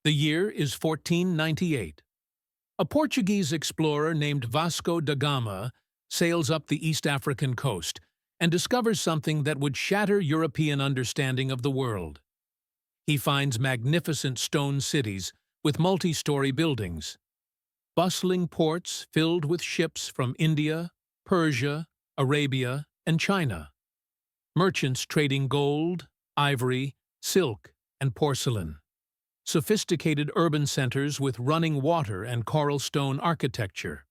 The year is 1498. A Portuguese explorer named Vasco da Gama sails up the East African coast and discovers something that would shatter European understanding of the world. He finds magnificent stone cities with multi-story buildings, bustling ports filled with ships from India, Persia, Arabia, and China, merchants trading gold, ivory, silk, and porcelain, sophisticated urban centers with running water and coral stone architecture.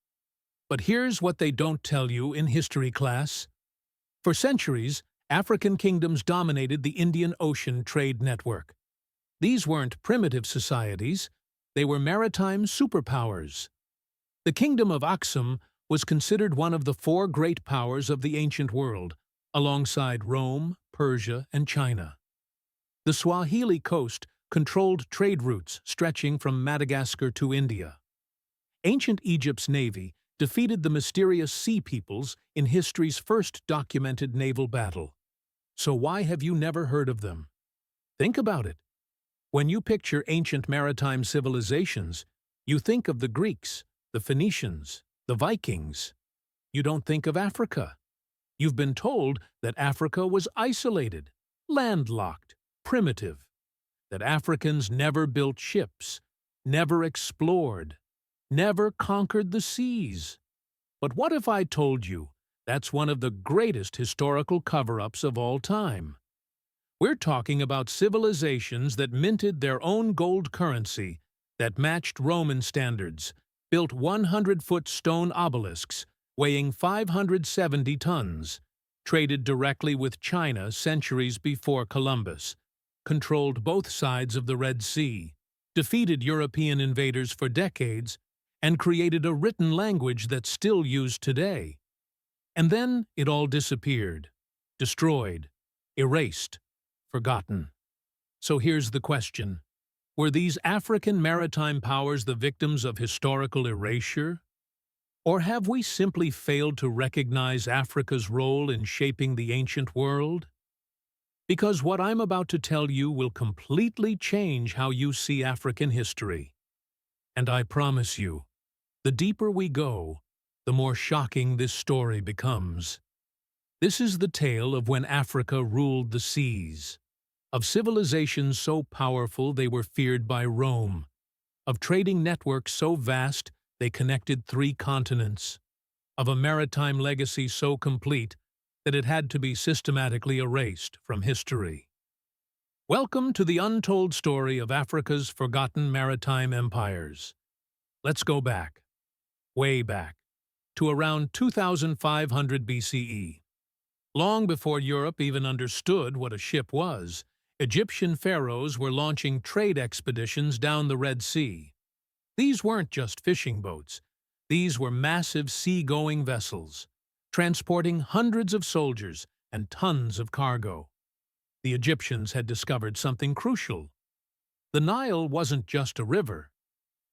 But here's what they don't tell you in history class. For centuries, African kingdoms dominated the Indian Ocean trade network. These weren't primitive societies, they were maritime superpowers. The kingdom of Aksum was considered one of the four great powers of the ancient world, alongside Rome, Persia, and China. The Swahili Coast controlled trade routes stretching from Madagascar to India. Ancient Egypt's navy defeated the mysterious Sea Peoples in history's first documented naval battle. So why have you never heard of them? Think about it. When you picture ancient maritime civilizations, you think of the Greeks, the Phoenicians, the Vikings. You don't think of Africa. You've been told that Africa was isolated, landlocked, primitive, that Africans never built ships, never explored, never conquered the seas. But what if I told you that's one of the greatest historical cover-ups of all time? We're talking about civilizations that minted their own gold currency, that matched Roman standards, built 100-foot stone obelisks weighing 570 tons, traded directly with China centuries before Columbus, controlled both sides of the Red Sea, defeated European invaders for decades, and created a written language that's still used today. And then it all disappeared, destroyed, erased, forgotten. So here's the question. Were these African maritime powers the victims of historical erasure? Or have we simply failed to recognize Africa's role in shaping the ancient world? Because what I'm about to tell you will completely change how you see African history. And I promise you, the deeper we go, the more shocking this story becomes. This is the tale of when Africa ruled the seas, of civilizations so powerful they were feared by Rome, of trading networks so vast they connected 3 continents, of a maritime legacy so complete that it had to be systematically erased from history. Welcome to the untold story of Africa's forgotten maritime empires. Let's go back, way back, to around 2500 BCE. Long before Europe even understood what a ship was, Egyptian pharaohs were launching trade expeditions down the Red Sea. These weren't just fishing boats. These were massive sea-going vessels, transporting hundreds of soldiers and tons of cargo. The Egyptians had discovered something crucial. The Nile wasn't just a river.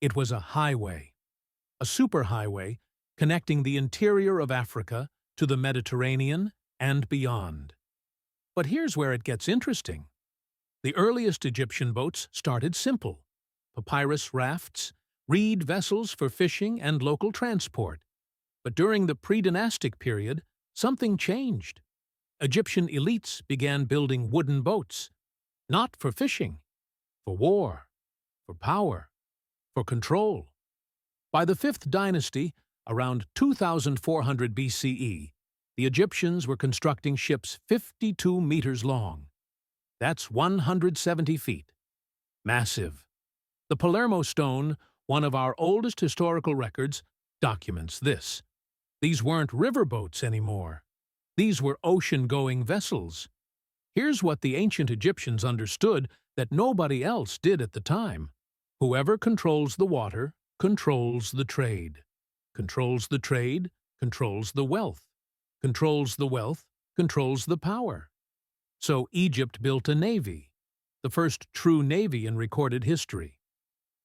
It was a highway, a superhighway connecting the interior of Africa to the Mediterranean and beyond. But here's where it gets interesting. The earliest Egyptian boats started simple: papyrus rafts, reed vessels for fishing and local transport. But during the pre-dynastic period, something changed. Egyptian elites began building wooden boats, not for fishing, for war, for power, for control. By the 5th dynasty, around 2400 BCE, the Egyptians were constructing ships 52 meters long. That's 170 feet. Massive. The Palermo stone, one of our oldest historical records, documents this. These weren't riverboats anymore. These were ocean-going vessels. Here's what the ancient Egyptians understood that nobody else did at the time. Whoever controls the water controls the trade. Controls the trade, controls the wealth. Controls the wealth, controls the power. So Egypt built a navy, the first true navy in recorded history.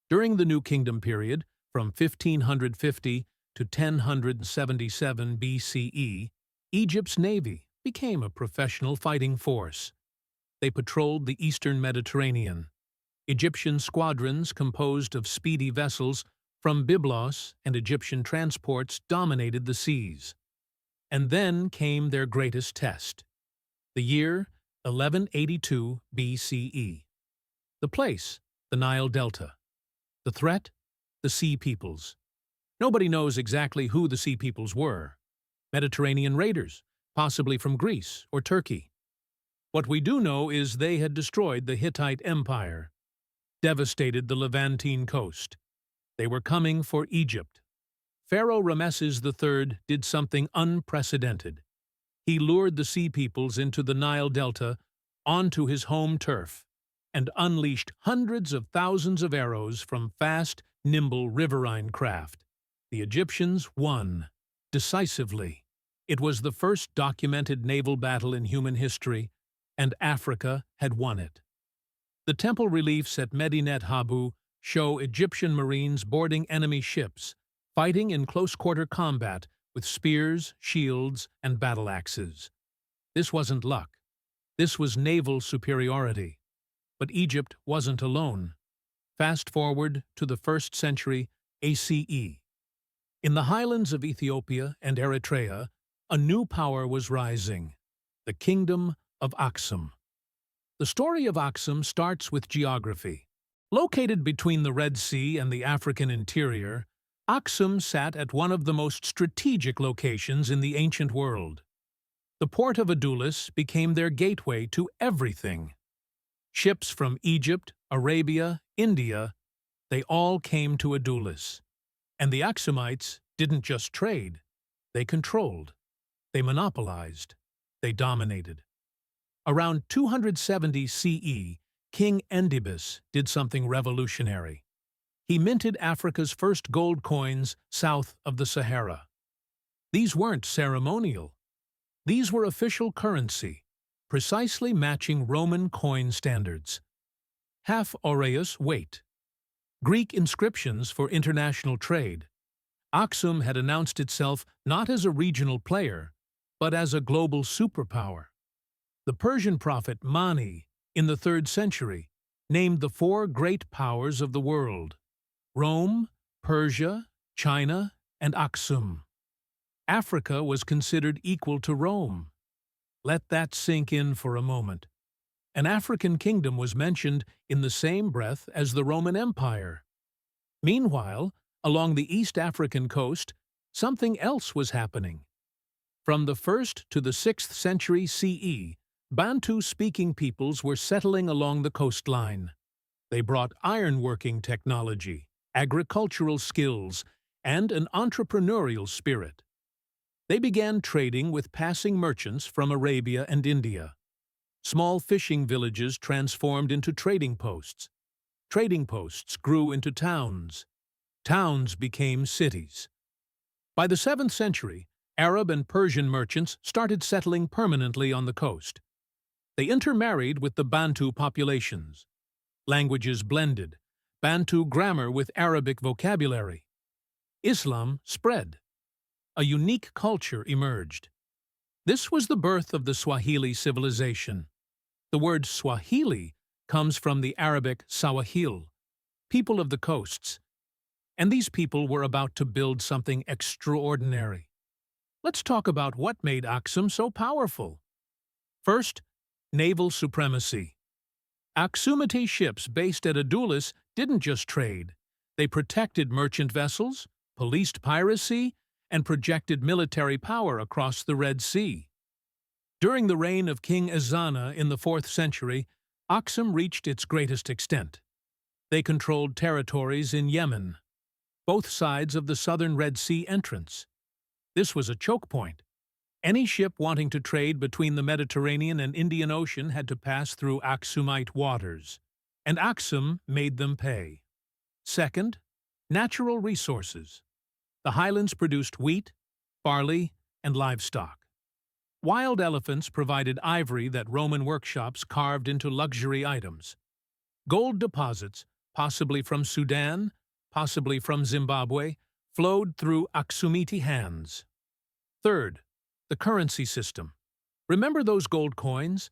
During the New Kingdom period, from 1550 to 1077 BCE, Egypt's navy became a professional fighting force. They patrolled the eastern Mediterranean, Egyptian squadrons composed of speedy vessels from Byblos and Egyptian transports dominated the seas. And then came their greatest test. The year 1182 BCE. The place, the Nile Delta. The threat, the Sea Peoples. Nobody knows exactly who the Sea Peoples were. Mediterranean raiders, possibly from Greece or Turkey. What we do know is they had destroyed the Hittite Empire, devastated the Levantine coast. They were coming for Egypt. Pharaoh Rameses III did something unprecedented. He lured the Sea Peoples into the Nile Delta, onto his home turf, and unleashed hundreds of thousands of arrows from fast, nimble riverine craft. The Egyptians won, decisively. It was the first documented naval battle in human history, and Africa had won it. The temple reliefs at Medinet Habu show Egyptian Marines boarding enemy ships, fighting in close-quarter combat with spears, shields, and battle axes. This wasn't luck. This was naval superiority. But Egypt wasn't alone. Fast forward to the 1st century ACE. In the highlands of Ethiopia and Eritrea, a new power was rising, the Kingdom of Aksum. The story of Aksum starts with geography. Located between the Red Sea and the African interior, Aksum sat at one of the most strategic locations in the ancient world. The port of Adulis became their gateway to everything. Ships from Egypt, Arabia, India, they all came to Adulis. And the Aksumites didn't just trade. They controlled. They monopolized. They dominated. Around 270 CE, King Endibis did something revolutionary. He minted Africa's first gold coins south of the Sahara. These weren't ceremonial. These were official currency, precisely matching Roman coin standards. Half aureus weight. Greek inscriptions for international trade. Aksum had announced itself not as a regional player, but as a global superpower. The Persian prophet Mani, in the 3rd century, named the 4 great powers of the world: Rome, Persia, China, and Aksum. Africa was considered equal to Rome. Let that sink in for a moment. An African kingdom was mentioned in the same breath as the Roman Empire. Meanwhile, along the East African coast, something else was happening. From the 1st to the 6th century CE, Bantu-speaking peoples were settling along the coastline. They brought ironworking technology, agricultural skills, and an entrepreneurial spirit. They began trading with passing merchants from Arabia and India. Small fishing villages transformed into trading posts. Trading posts grew into towns. Towns became cities. By the 7th century, Arab and Persian merchants started settling permanently on the coast. They intermarried with the Bantu populations. Languages blended, Bantu grammar with Arabic vocabulary. Islam spread. A unique culture emerged. This was the birth of the Swahili civilization. The word Swahili comes from the Arabic Sawahil, people of the coasts. And these people were about to build something extraordinary. Let's talk about what made Aksum so powerful. First, naval supremacy. Aksumite ships based at Adulis didn't just trade. They protected merchant vessels, policed piracy, and projected military power across the Red Sea. During the reign of King Ezana in the 4th century, Aksum reached its greatest extent. They controlled territories in Yemen, both sides of the southern Red Sea entrance. This was a choke point. Any ship wanting to trade between the Mediterranean and Indian Ocean had to pass through Aksumite waters, and Aksum made them pay. Second, natural resources. The highlands produced wheat, barley, and livestock. Wild elephants provided ivory that Roman workshops carved into luxury items. Gold deposits, possibly from Sudan, possibly from Zimbabwe, flowed through Aksumite hands. Third, the currency system. Remember those gold coins?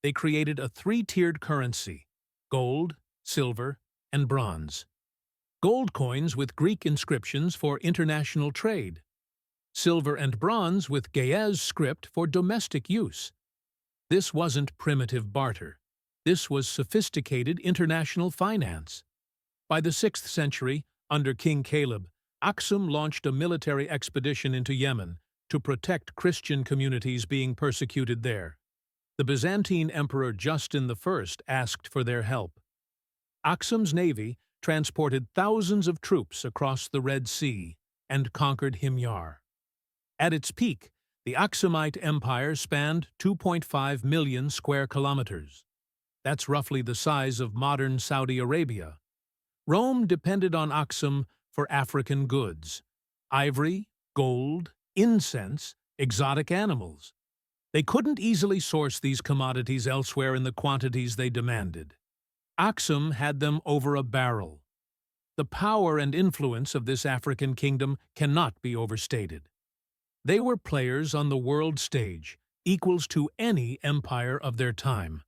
They created a 3-tiered currency: gold, silver, and bronze. Gold coins with Greek inscriptions for international trade. Silver and bronze with Ge'ez script for domestic use. This wasn't primitive barter. This was sophisticated international finance. By the 6th century, under King Caleb, Aksum launched a military expedition into Yemen to protect Christian communities being persecuted there. The Byzantine Emperor Justin I asked for their help. Aksum's navy transported thousands of troops across the Red Sea and conquered Himyar. At its peak, the Aksumite Empire spanned 2.5 million square kilometers. That's roughly the size of modern Saudi Arabia. Rome depended on Aksum for African goods: ivory, gold, incense, exotic animals. They couldn't easily source these commodities elsewhere in the quantities they demanded. Aksum had them over a barrel. The power and influence of this African kingdom cannot be overstated. They were players on the world stage, equals to any empire of their time.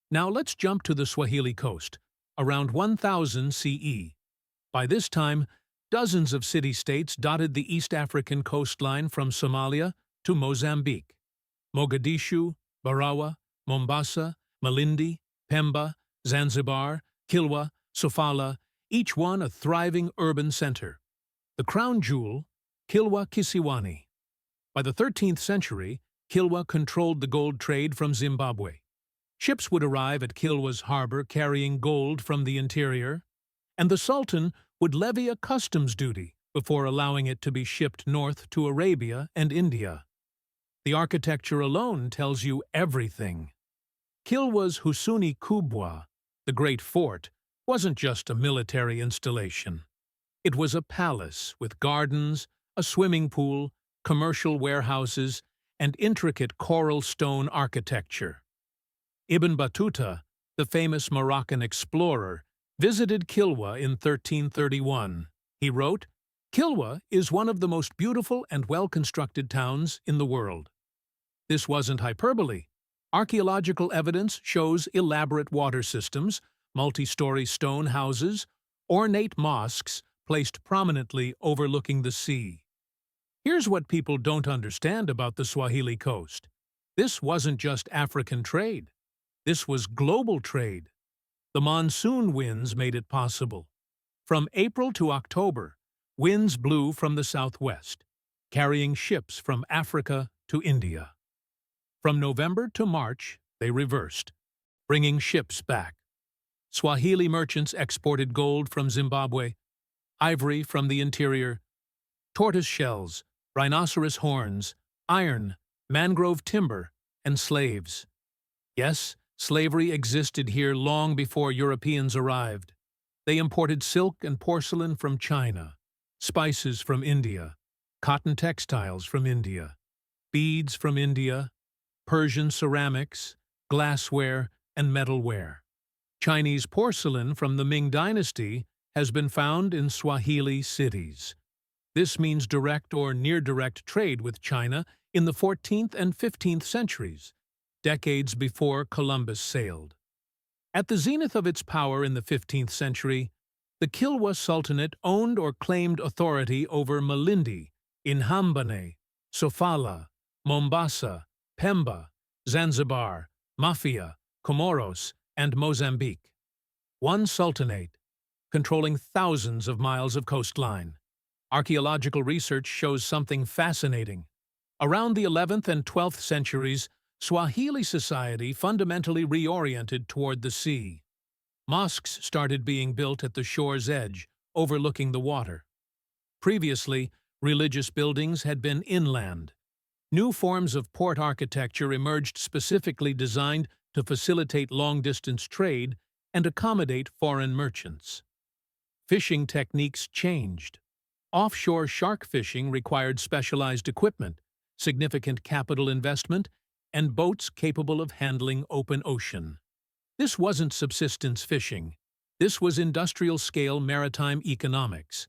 Now let's jump to the Swahili Coast, around 1000 CE. By this time, dozens of city-states dotted the East African coastline from Somalia to Mozambique. Mogadishu, Barawa, Mombasa, Malindi, Pemba, Zanzibar, Kilwa, Sofala, each one a thriving urban center. The crown jewel, Kilwa Kisiwani. By the 13th century, Kilwa controlled the gold trade from Zimbabwe. Ships would arrive at Kilwa's harbor carrying gold from the interior, and the Sultan would levy a customs duty before allowing it to be shipped north to Arabia and India. The architecture alone tells you everything. Kilwa's Husuni Kubwa, the Great Fort, wasn't just a military installation. It was a palace with gardens, a swimming pool, commercial warehouses, and intricate coral stone architecture. Ibn Battuta, the famous Moroccan explorer, visited Kilwa in 1331. He wrote, "Kilwa is one of the most beautiful and well-constructed towns in the world." This wasn't hyperbole. Archaeological evidence shows elaborate water systems, multi-story stone houses, ornate mosques placed prominently overlooking the sea. Here's what people don't understand about the Swahili Coast. This wasn't just African trade. This was global trade. The monsoon winds made it possible. From April to October, winds blew from the southwest, carrying ships from Africa to India. From November to March, they reversed, bringing ships back. Swahili merchants exported gold from Zimbabwe, ivory from the interior, tortoise shells, rhinoceros horns, iron, mangrove timber, and slaves. Yes, slavery existed here long before Europeans arrived. They imported silk and porcelain from China, spices from India, cotton textiles from India, beads from India, Persian ceramics, glassware, and metalware. Chinese porcelain from the Ming Dynasty has been found in Swahili cities. This means direct or near-direct trade with China in the 14th and 15th centuries, decades before Columbus sailed. At the zenith of its power in the 15th century, the Kilwa Sultanate owned or claimed authority over Malindi, Inhambane, Sofala, Mombasa, Pemba, Zanzibar, Mafia, Comoros, and Mozambique. One sultanate, controlling thousands of miles of coastline. Archaeological research shows something fascinating. Around the 11th and 12th centuries, Swahili society fundamentally reoriented toward the sea. Mosques started being built at the shore's edge, overlooking the water. Previously, religious buildings had been inland. New forms of port architecture emerged specifically designed to facilitate long-distance trade and accommodate foreign merchants. Fishing techniques changed. Offshore shark fishing required specialized equipment, significant capital investment, and boats capable of handling open ocean. This wasn't subsistence fishing. This was industrial-scale maritime economics.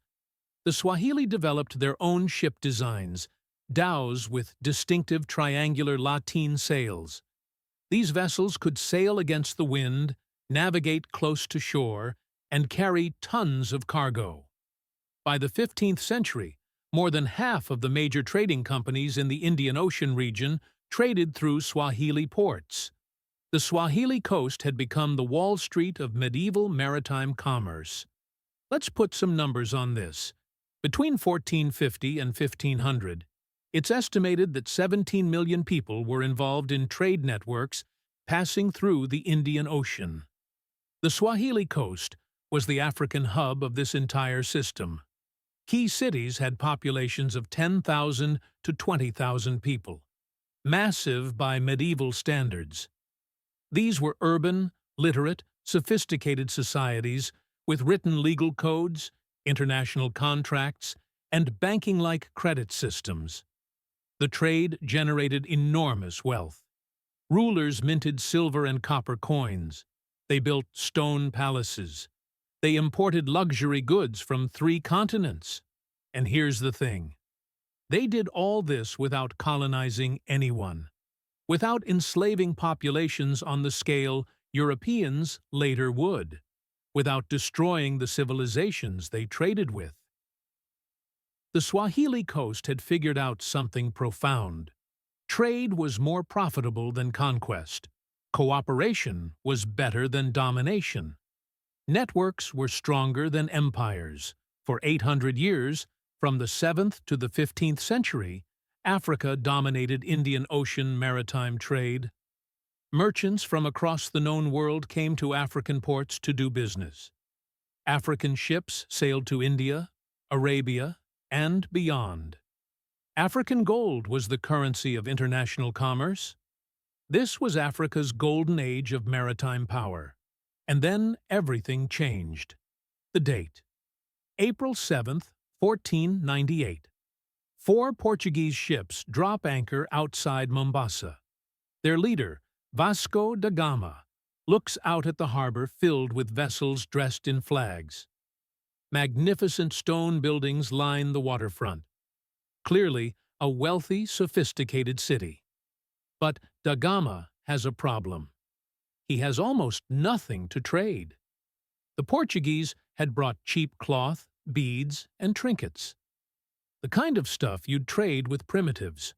The Swahili developed their own ship designs, dhows with distinctive triangular lateen sails. These vessels could sail against the wind, navigate close to shore, and carry tons of cargo. By the 15th century, more than half of the major trading companies in the Indian Ocean region traded through Swahili ports. The Swahili Coast had become the Wall Street of medieval maritime commerce. Let's put some numbers on this. Between 1450 and 1500, it's estimated that 17 million people were involved in trade networks passing through the Indian Ocean. The Swahili Coast was the African hub of this entire system. Key cities had populations of 10,000 to 20,000 people, massive by medieval standards. These were urban, literate, sophisticated societies with written legal codes, international contracts, and banking-like credit systems. The trade generated enormous wealth. Rulers minted silver and copper coins. They built stone palaces. They imported luxury goods from 3 continents. And here's the thing. They did all this without colonizing anyone, without enslaving populations on the scale Europeans later would, without destroying the civilizations they traded with. The Swahili Coast had figured out something profound. Trade was more profitable than conquest. Cooperation was better than domination. Networks were stronger than empires. For 800 years, from the 7th to the 15th century, Africa dominated Indian Ocean maritime trade. Merchants from across the known world came to African ports to do business. African ships sailed to India, Arabia, and beyond. African gold was the currency of international commerce. This was Africa's golden age of maritime power. And then everything changed. The date: April 7th, 1498. 4 Portuguese ships drop anchor outside Mombasa. Their leader, Vasco da Gama, looks out at the harbor filled with vessels dressed in flags. Magnificent stone buildings line the waterfront. Clearly, a wealthy, sophisticated city. But da Gama has a problem. He has almost nothing to trade. The Portuguese had brought cheap cloth, beads, and trinkets. The kind of stuff you'd trade with primitives.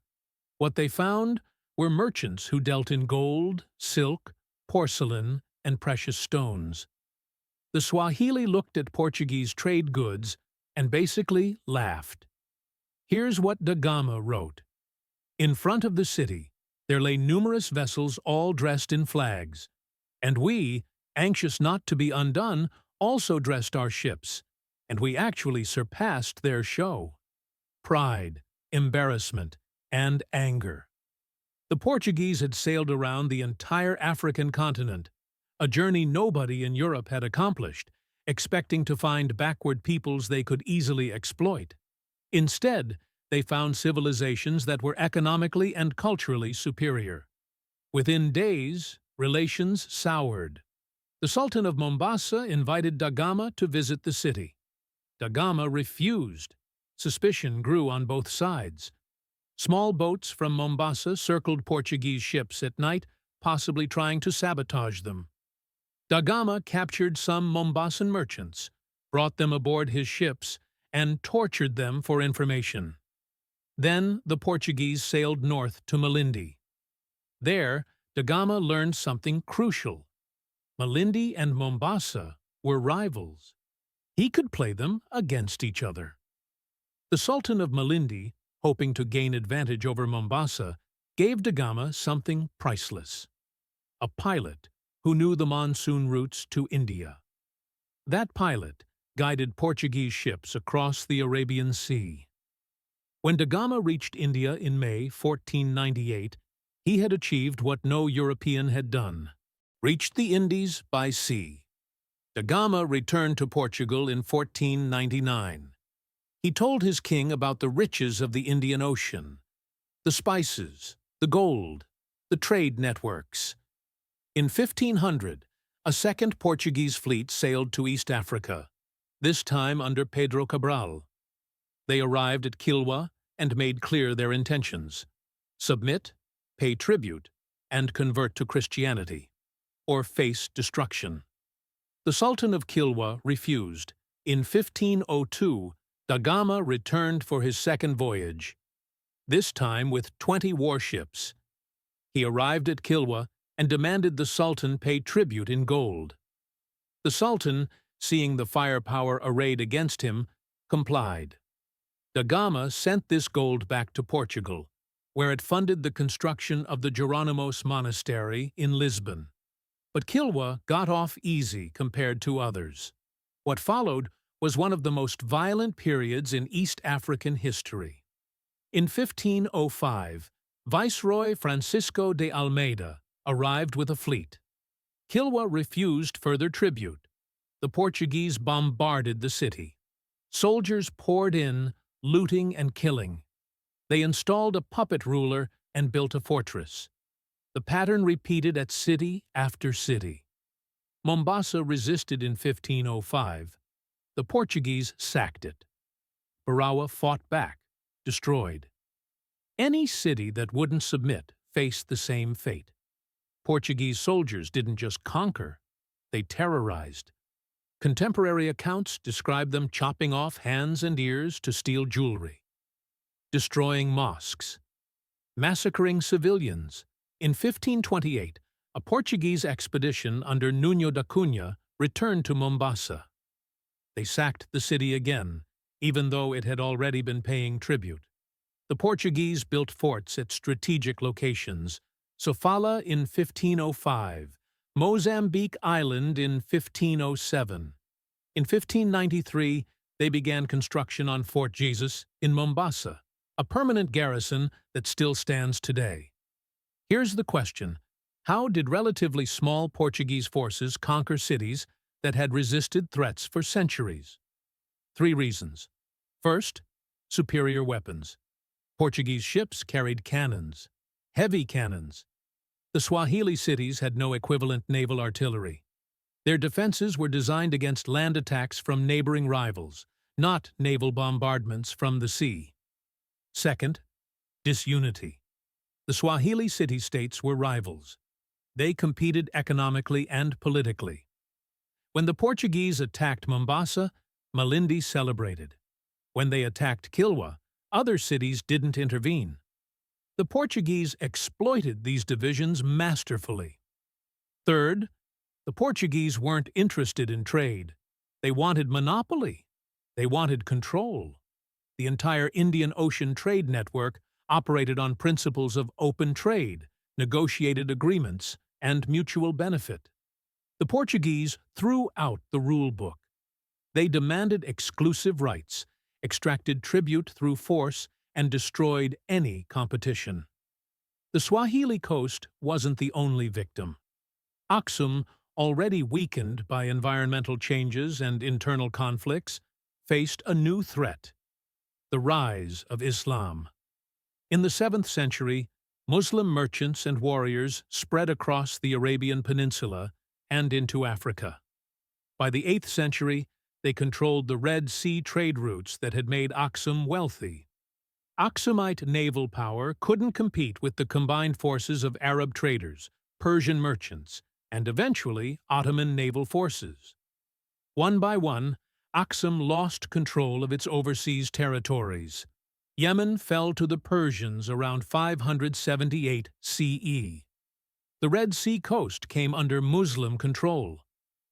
What they found were merchants who dealt in gold, silk, porcelain, and precious stones. The Swahili looked at Portuguese trade goods and basically laughed. Here's what da Gama wrote. In front of the city, there lay numerous vessels all dressed in flags, and we, anxious not to be undone, also dressed our ships, and we actually surpassed their show. Pride, embarrassment, and anger. The Portuguese had sailed around the entire African continent, a journey nobody in Europe had accomplished, expecting to find backward peoples they could easily exploit. Instead, they found civilizations that were economically and culturally superior. Within days, relations soured. The Sultan of Mombasa invited da Gama to visit the city. Da Gama refused. Suspicion grew on both sides. Small boats from Mombasa circled Portuguese ships at night, possibly trying to sabotage them. Da Gama captured some Mombasan merchants, brought them aboard his ships, and tortured them for information. Then the Portuguese sailed north to Malindi. There, da Gama learned something crucial. Malindi and Mombasa were rivals. He could play them against each other. The Sultan of Malindi, hoping to gain advantage over Mombasa, gave da Gama something priceless: a pilot who knew the monsoon routes to India. That pilot guided Portuguese ships across the Arabian Sea. When da Gama reached India in May 1498, he had achieved what no European had done: reached the Indies by sea. Da Gama returned to Portugal in 1499. He told his king about the riches of the Indian Ocean, the spices, the gold, the trade networks. In 1500, a second Portuguese fleet sailed to East Africa, this time under Pedro Cabral. They arrived at Kilwa and made clear their intentions: submit, pay tribute, and convert to Christianity. or face destruction. The Sultan of Kilwa refused. In 1502, da Gama returned for his second voyage, this time with 20 warships. He arrived at Kilwa and demanded the Sultan pay tribute in gold. The Sultan, seeing the firepower arrayed against him, complied. Da Gama sent this gold back to Portugal, where it funded the construction of the Jerónimos Monastery in Lisbon. But Kilwa got off easy compared to others. What followed was one of the most violent periods in East African history. In 1505, Viceroy Francisco de Almeida arrived with a fleet. Kilwa refused further tribute. The Portuguese bombarded the city. Soldiers poured in, looting and killing. They installed a puppet ruler and built a fortress. The pattern repeated at city after city. Mombasa resisted in 1505. The Portuguese sacked it. Barawa fought back, destroyed. Any city that wouldn't submit faced the same fate. Portuguese soldiers didn't just conquer, they terrorized. Contemporary accounts describe them chopping off hands and ears to steal jewelry, destroying mosques, massacring civilians. In 1528, a Portuguese expedition under Nuno da Cunha returned to Mombasa. They sacked the city again, even though it had already been paying tribute. The Portuguese built forts at strategic locations: Sofala in 1505, Mozambique Island in 1507. In 1593, they began construction on Fort Jesus in Mombasa, a permanent garrison that still stands today. Here's the question: how did relatively small Portuguese forces conquer cities that had resisted threats for centuries? 3 reasons. First, superior weapons. Portuguese ships carried cannons, heavy cannons. The Swahili cities had no equivalent naval artillery. Their defenses were designed against land attacks from neighboring rivals, not naval bombardments from the sea. Second, disunity. The Swahili city-states were rivals. They competed economically and politically. When the Portuguese attacked Mombasa, Malindi celebrated. When they attacked Kilwa, other cities didn't intervene. The Portuguese exploited these divisions masterfully. Third, the Portuguese weren't interested in trade. They wanted monopoly. They wanted control. The entire Indian Ocean trade network operated on principles of open trade, negotiated agreements, and mutual benefit. The Portuguese threw out the rule book. They demanded exclusive rights, extracted tribute through force, and destroyed any competition. The Swahili Coast wasn't the only victim. Aksum, already weakened by environmental changes and internal conflicts, faced a new threat: the rise of Islam. In the 7th century, Muslim merchants and warriors spread across the Arabian Peninsula and into Africa. By the 8th century, they controlled the Red Sea trade routes that had made Aksum wealthy. Aksumite naval power couldn't compete with the combined forces of Arab traders, Persian merchants, and eventually Ottoman naval forces. One by one, Aksum lost control of its overseas territories. Yemen fell to the Persians around 578 CE. The Red Sea coast came under Muslim control.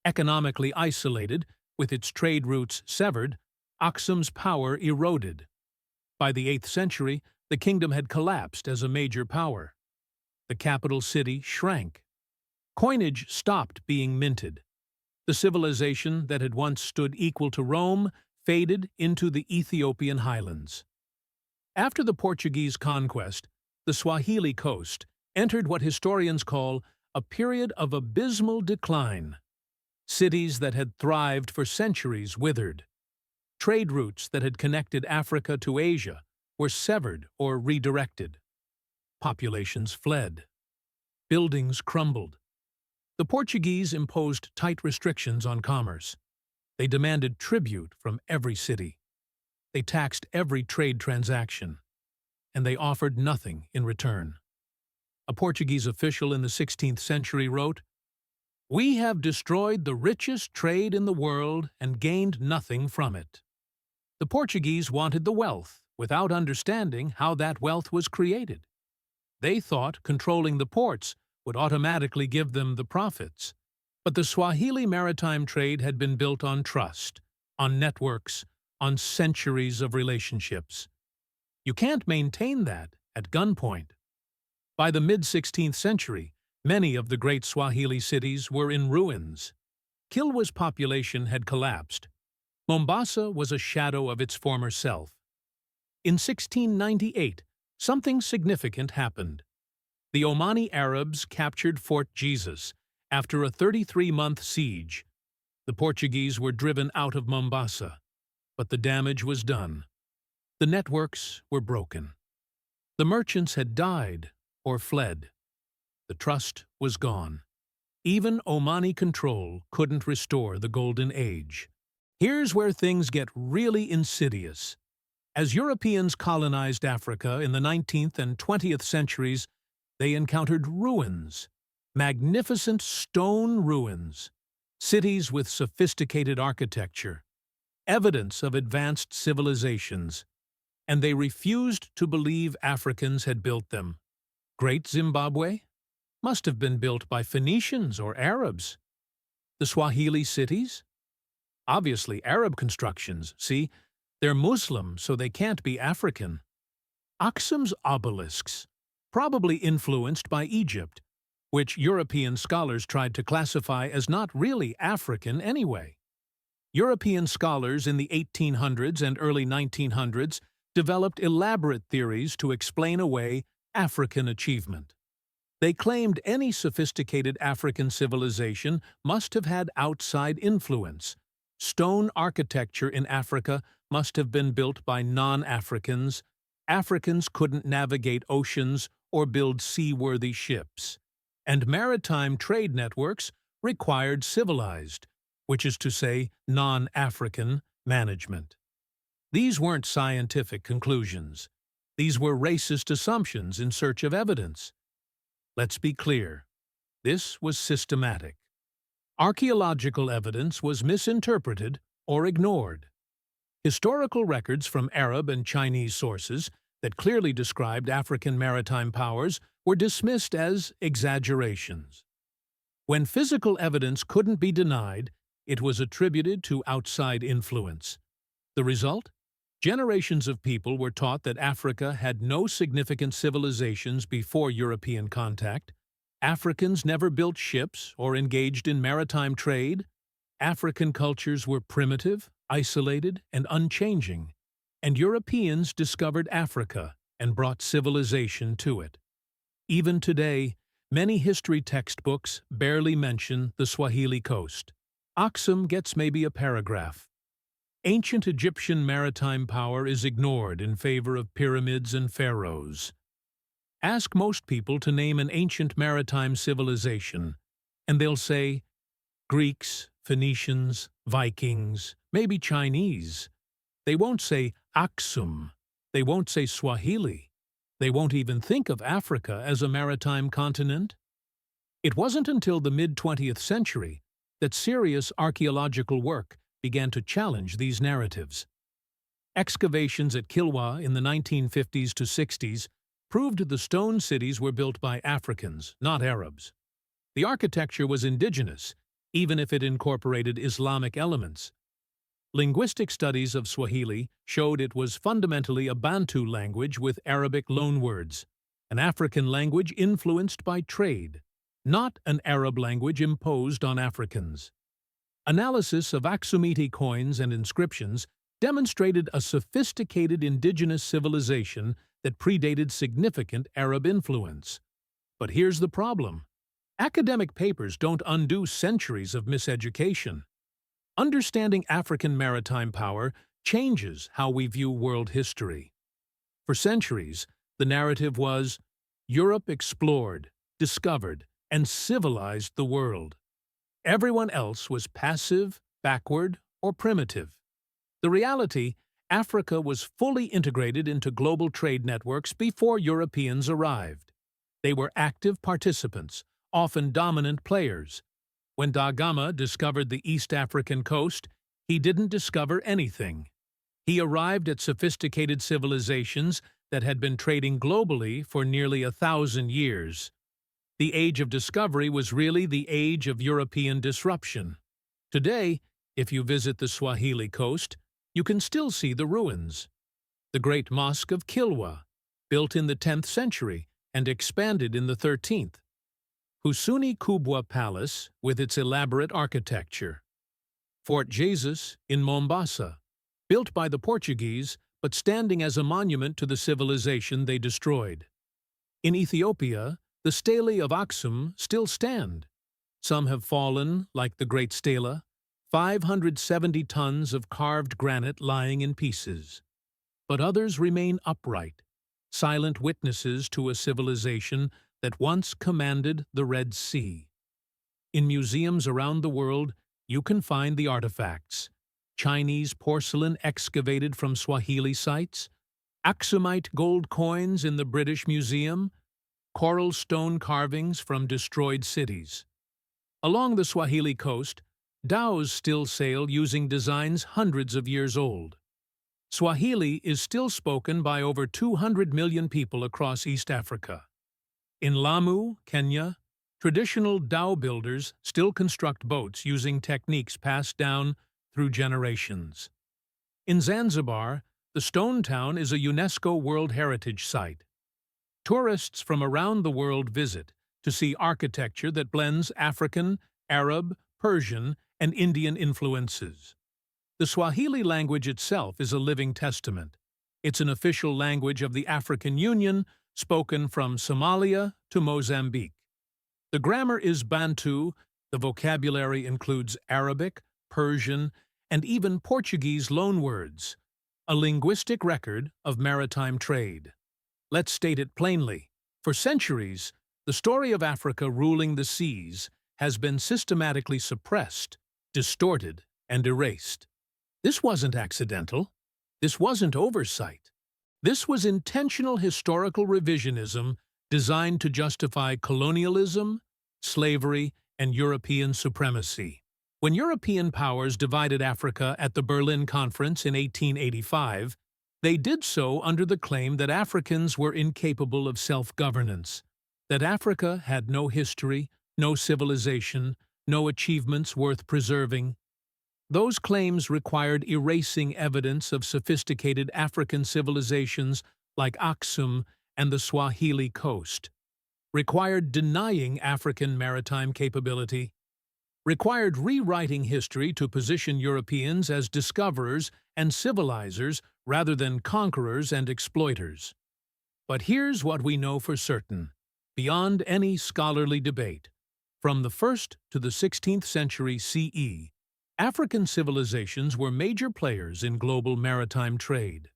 Economically isolated, with its trade routes severed, Aksum's power eroded. By the 8th century, the kingdom had collapsed as a major power. The capital city shrank. Coinage stopped being minted. The civilization that had once stood equal to Rome faded into the Ethiopian highlands. After the Portuguese conquest, the Swahili Coast entered what historians call a period of abysmal decline. Cities that had thrived for centuries withered. Trade routes that had connected Africa to Asia were severed or redirected. Populations fled. Buildings crumbled. The Portuguese imposed tight restrictions on commerce. They demanded tribute from every city. They taxed every trade transaction. And they offered nothing in return. A Portuguese official in the 16th century wrote, We have destroyed the richest trade in the world and gained nothing from it. The Portuguese wanted the wealth without understanding how that wealth was created. They thought controlling the ports would automatically give them the profits. But the Swahili maritime trade had been built on trust, on networks, on centuries of relationships. You can't maintain that at gunpoint. By the mid-16th century, many of the great Swahili cities were in ruins. Kilwa's population had collapsed. Mombasa was a shadow of its former self. In 1698, something significant happened. The Omani Arabs captured Fort Jesus after a 33-month siege. The Portuguese were driven out of Mombasa, but the damage was done. The networks were broken. The merchants had died or fled. The trust was gone. Even Omani control couldn't restore the Golden Age. Here's where things get really insidious. As Europeans colonized Africa in the 19th and 20th centuries, they encountered ruins, magnificent stone ruins, cities with sophisticated architecture, evidence of advanced civilizations, and they refused to believe Africans had built them. Great Zimbabwe must have been built by Phoenicians or Arabs. The Swahili cities? Obviously Arab constructions, see? They're Muslim, so they can't be African. Aksum's obelisks, probably influenced by Egypt, which European scholars tried to classify as not really African anyway. European scholars in the 1800s and early 1900s developed elaborate theories to explain away African achievement. They claimed any sophisticated African civilization must have had outside influence. Stone architecture in Africa must have been built by non-Africans. Africans couldn't navigate oceans or build seaworthy ships. And maritime trade networks required civilized, which is to say non-African, management. These weren't scientific conclusions. These were racist assumptions in search of evidence. Let's be clear. This was systematic. Archaeological evidence was misinterpreted or ignored. Historical records from Arab and Chinese sources that clearly described African maritime powers were dismissed as exaggerations. When physical evidence couldn't be denied, it was attributed to outside influence. The result? Generations of people were taught that Africa had no significant civilizations before European contact. Africans never built ships or engaged in maritime trade. African cultures were primitive, isolated, and unchanging. And Europeans discovered Africa and brought civilization to it. Even today, many history textbooks barely mention the Swahili Coast. Aksum gets maybe a paragraph. Ancient Egyptian maritime power is ignored in favor of pyramids and pharaohs. Ask most people to name an ancient maritime civilization, and they'll say Greeks, Phoenicians, Vikings, maybe Chinese. They won't say Aksum. They won't say Swahili. They won't even think of Africa as a maritime continent. It wasn't until the mid-20th century that serious archaeological work began to challenge these narratives. Excavations at Kilwa in the 1950s to 60s proved the stone cities were built by Africans, not Arabs. The architecture was indigenous, even if it incorporated Islamic elements. Linguistic studies of Swahili showed it was fundamentally a Bantu language with Arabic loanwords, an African language influenced by trade, not an Arab language imposed on Africans. Analysis of Aksumite coins and inscriptions demonstrated a sophisticated indigenous civilization that predated significant Arab influence. But here's the problem. Academic papers don't undo centuries of miseducation. Understanding African maritime power changes how we view world history. For centuries, the narrative was, Europe explored, discovered, and civilized the world. Everyone else was passive, backward, or primitive. The reality, Africa was fully integrated into global trade networks before Europeans arrived. They were active participants, often dominant players. When Da Gama discovered the East African coast, he didn't discover anything. He arrived at sophisticated civilizations that had been trading globally for nearly 1,000 years. The age of discovery was really the age of European disruption. Today, if you visit the Swahili Coast, you can still see the ruins. The Great Mosque of Kilwa, built in the 10th century and expanded in the 13th. Husuni Kubwa Palace, with its elaborate architecture. Fort Jesus in Mombasa, built by the Portuguese but standing as a monument to the civilization they destroyed. In Ethiopia, the stelae of Aksum still stand. Some have fallen, like the Great Stela, 570 tons of carved granite lying in pieces. But others remain upright, silent witnesses to a civilization that once commanded the Red Sea. In museums around the world, you can find the artifacts: Chinese porcelain excavated from Swahili sites, Aksumite gold coins in the British Museum, coral stone carvings from destroyed cities. Along the Swahili coast, dhows still sail using designs hundreds of years old. Swahili is still spoken by over 200 million people across East Africa. In Lamu, Kenya, traditional dhow builders still construct boats using techniques passed down through generations. In Zanzibar, the Stone Town is a UNESCO World Heritage Site. Tourists from around the world visit to see architecture that blends African, Arab, Persian, and Indian influences. The Swahili language itself is a living testament. It's an official language of the African Union, spoken from Somalia to Mozambique. The grammar is Bantu, the vocabulary includes Arabic, Persian, and even Portuguese loanwords, a linguistic record of maritime trade. Let's state it plainly. For centuries, the story of Africa ruling the seas has been systematically suppressed, distorted, and erased. This wasn't accidental. This wasn't oversight. This was intentional historical revisionism designed to justify colonialism, slavery, and European supremacy. When European powers divided Africa at the Berlin Conference in 1885, they did so under the claim that Africans were incapable of self-governance, that Africa had no history, no civilization, no achievements worth preserving. Those claims required erasing evidence of sophisticated African civilizations like Aksum and the Swahili Coast, required denying African maritime capability, required rewriting history to position Europeans as discoverers and civilizers rather than conquerors and exploiters. But here's what we know for certain, beyond any scholarly debate. From the 1st to the 16th century CE, African civilizations were major players in global maritime trade.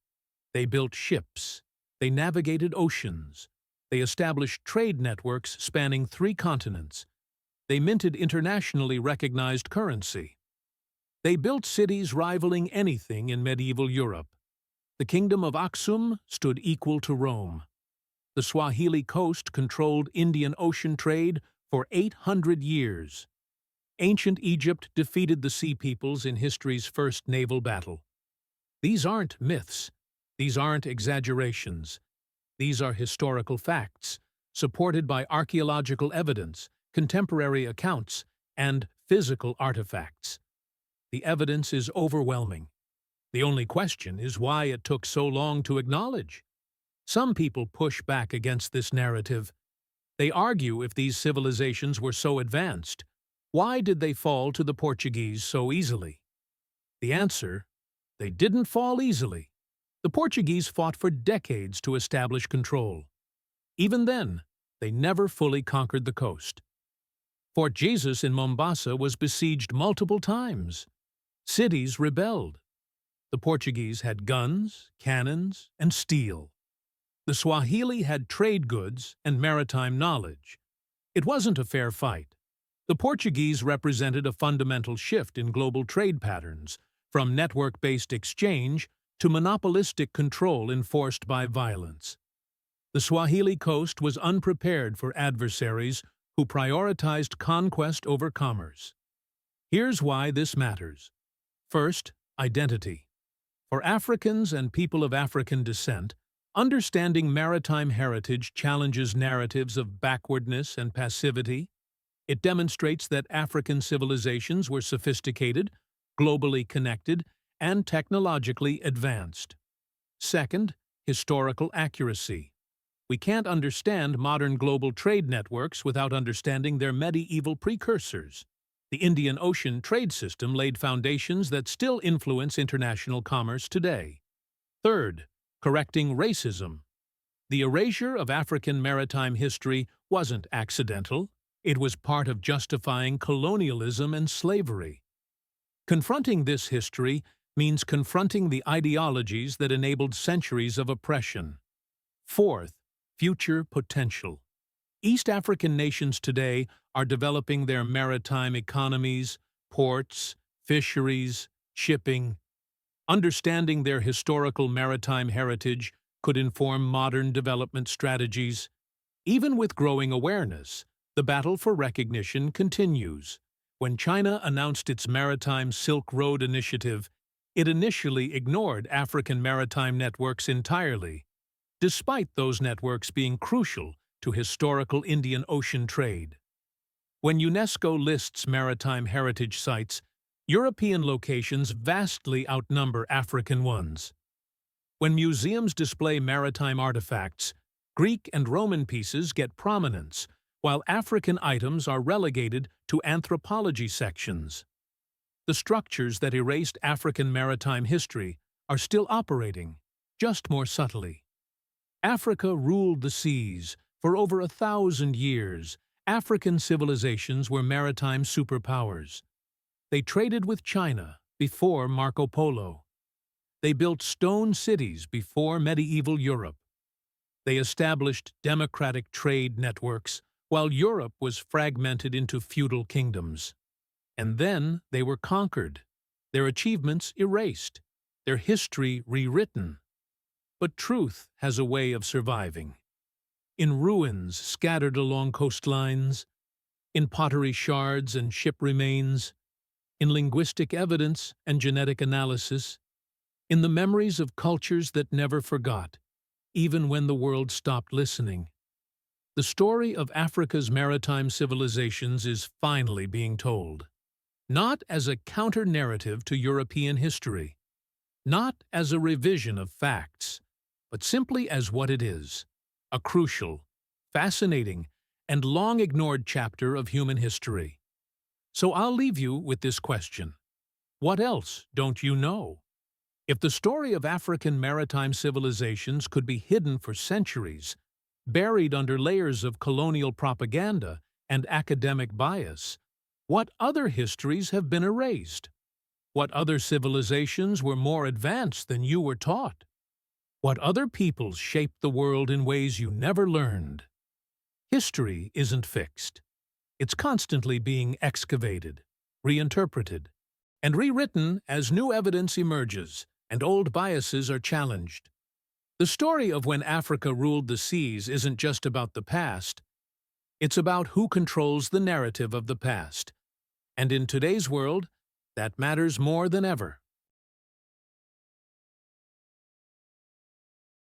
They built ships, they navigated oceans, they established trade networks spanning 3 continents, they minted internationally recognized currency. They built cities rivaling anything in medieval Europe. The kingdom of Aksum stood equal to Rome. The Swahili Coast controlled Indian Ocean trade for 800 years. Ancient Egypt defeated the Sea Peoples in history's first naval battle. These aren't myths. These aren't exaggerations. These are historical facts, supported by archaeological evidence, contemporary accounts, and physical artifacts. The evidence is overwhelming. The only question is why it took so long to acknowledge. Some people push back against this narrative. They argue if these civilizations were so advanced, why did they fall to the Portuguese so easily? The answer: they didn't fall easily. The Portuguese fought for decades to establish control. Even then, they never fully conquered the coast. Fort Jesus in Mombasa was besieged multiple times. Cities rebelled. The Portuguese had guns, cannons, and steel. The Swahili had trade goods and maritime knowledge. It wasn't a fair fight. The Portuguese represented a fundamental shift in global trade patterns, from network-based exchange to monopolistic control enforced by violence. The Swahili coast was unprepared for adversaries who prioritized conquest over commerce. Here's why this matters. First, identity. For Africans and people of African descent, understanding maritime heritage challenges narratives of backwardness and passivity. It demonstrates that African civilizations were sophisticated, globally connected, and technologically advanced. Second, historical accuracy. We can't understand modern global trade networks without understanding their medieval precursors. The Indian Ocean trade system laid foundations that still influence international commerce today. Third, correcting racism. The erasure of African maritime history wasn't accidental. It was part of justifying colonialism and slavery. Confronting this history means confronting the ideologies that enabled centuries of oppression. Fourth, future potential. East African nations today are developing their maritime economies, ports, fisheries, shipping. Understanding their historical maritime heritage could inform modern development strategies. Even with growing awareness, the battle for recognition continues. When China announced its Maritime Silk Road initiative, it initially ignored African maritime networks entirely, despite those networks being crucial to historical Indian Ocean trade. When UNESCO lists maritime heritage sites, European locations vastly outnumber African ones. When museums display maritime artifacts, Greek and Roman pieces get prominence, while African items are relegated to anthropology sections. The structures that erased African maritime history are still operating, just more subtly. Africa ruled the seas. For over 1,000 years, African civilizations were maritime superpowers. They traded with China before Marco Polo. They built stone cities before medieval Europe. They established democratic trade networks while Europe was fragmented into feudal kingdoms. And then they were conquered, their achievements erased, their history rewritten. But truth has a way of surviving. In ruins scattered along coastlines, in pottery shards and ship remains, in linguistic evidence and genetic analysis, in the memories of cultures that never forgot, even when the world stopped listening. The story of Africa's maritime civilizations is finally being told, not as a counter-narrative to European history, not as a revision of facts, but simply as what it is, a crucial, fascinating, and long-ignored chapter of human history. So I'll leave you with this question. What else don't you know? If the story of African maritime civilizations could be hidden for centuries, buried under layers of colonial propaganda and academic bias, what other histories have been erased? What other civilizations were more advanced than you were taught? What other peoples shaped the world in ways you never learned? History isn't fixed. It's constantly being excavated, reinterpreted, and rewritten as new evidence emerges and old biases are challenged. The story of when Africa ruled the seas isn't just about the past. It's about who controls the narrative of the past. And in today's world, that matters more than ever.